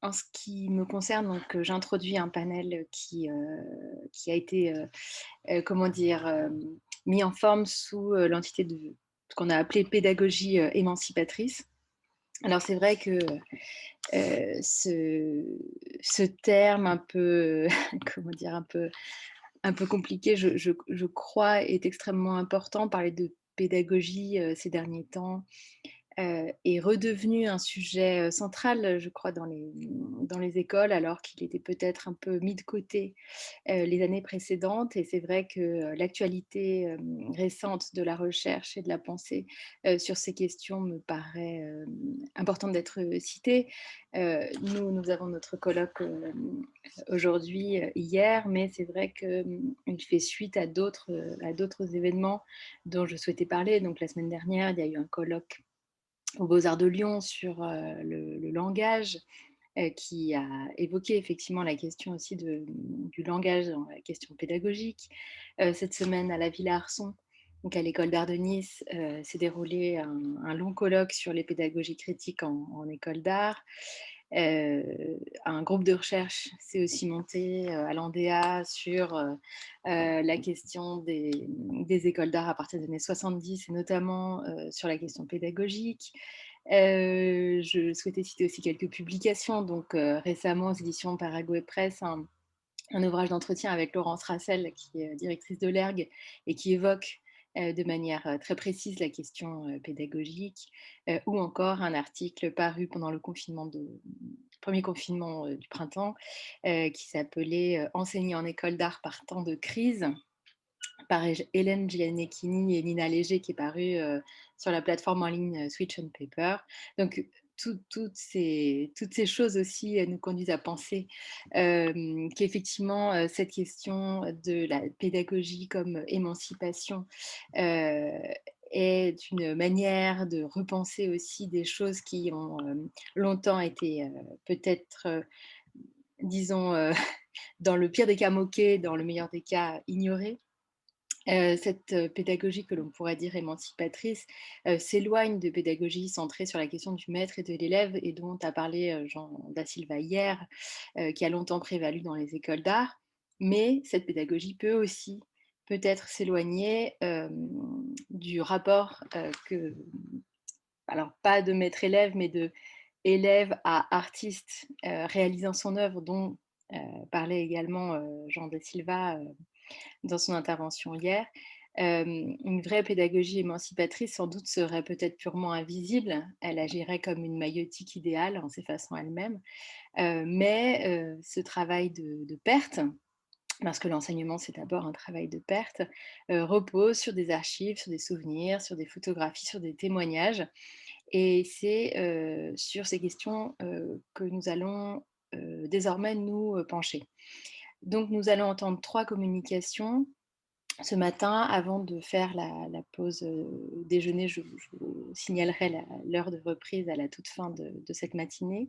En ce qui me concerne, donc, j'introduis un panel qui a été, comment dire? Mis en forme sous, l'entité de ce qu'on a appelé pédagogie, émancipatrice. Alors c'est vrai que, ce terme un peu, comment dire? Un peu compliqué, je crois est extrêmement important. Parler de pédagogie, ces derniers temps, est redevenu un sujet, central, je crois, dans les écoles, alors qu'il était peut-être un peu mis de côté, les années précédentes. Et c'est vrai que, l'actualité, récente de la recherche et de la pensée, sur ces questions me paraît, importante d'être, citée. Nous avons notre colloque, aujourd'hui, hier, mais c'est vrai que, il fait suite à d'autres événements dont je souhaitais parler. Donc la semaine dernière, il y a eu un colloque aux Beaux-Arts de Lyon sur, le langage, qui a évoqué effectivement la question aussi du langage dans la question pédagogique. Cette semaine à la Villa Arson, donc à l'École d'art de Nice, s'est déroulé un long colloque sur les pédagogies critiques en école d'art. Un groupe de recherche s'est aussi monté, à l'Andéa sur, la question des écoles d'art à partir des années 70 et notamment, sur la question pédagogique. Je souhaitais citer aussi quelques publications. Donc, récemment aux éditions Paraguay Press, un ouvrage d'entretien avec Laurence Rassel, qui est directrice de l'ERG et qui évoque, de manière, très précise la question, pédagogique, ou encore un article paru pendant le confinement 1 confinement, du printemps, qui s'appelait, «Enseigner en école d'art par temps de crise», par Hélène Gianecchini et Nina Léger, qui est paru, sur la plateforme en ligne, Switch on Paper. Donc toutes ces choses aussi, nous conduisent à penser, qu'effectivement, cette question de la pédagogie comme émancipation, heu, est une manière de repenser aussi des choses qui ont, longtemps été, peut-être, disons, dans le pire des cas moquées, dans le meilleur des cas ignorées. Cette, pédagogie que l'on pourrait dire émancipatrice, s'éloigne de pédagogie centrée sur la question du maître et de l'élève et dont a parlé, Jean Da Silva hier, qui a longtemps prévalu dans les écoles d'art. Mais cette pédagogie peut aussi peut-être s'éloigner, du rapport, alors pas de maître-élève, mais de élève à artiste, réalisant son œuvre, dont, parlait également, Jean Da Silva, dans son intervention hier. Une vraie pédagogie émancipatrice, sans doute, serait peut-être purement invisible. Elle agirait comme une maïeutique idéale en s'effaçant elle-même. Mais ce travail de perte, parce que l'enseignement, c'est d'abord un travail de perte, repose sur des archives, sur des souvenirs, sur des photographies, sur des témoignages. Et c'est, sur ces questions, que nous allons, désormais nous, pencher. Donc nous allons entendre 3 communications ce matin. Avant de faire la pause, déjeuner. Je vous signalerai l'heure de reprise à la toute fin de cette matinée.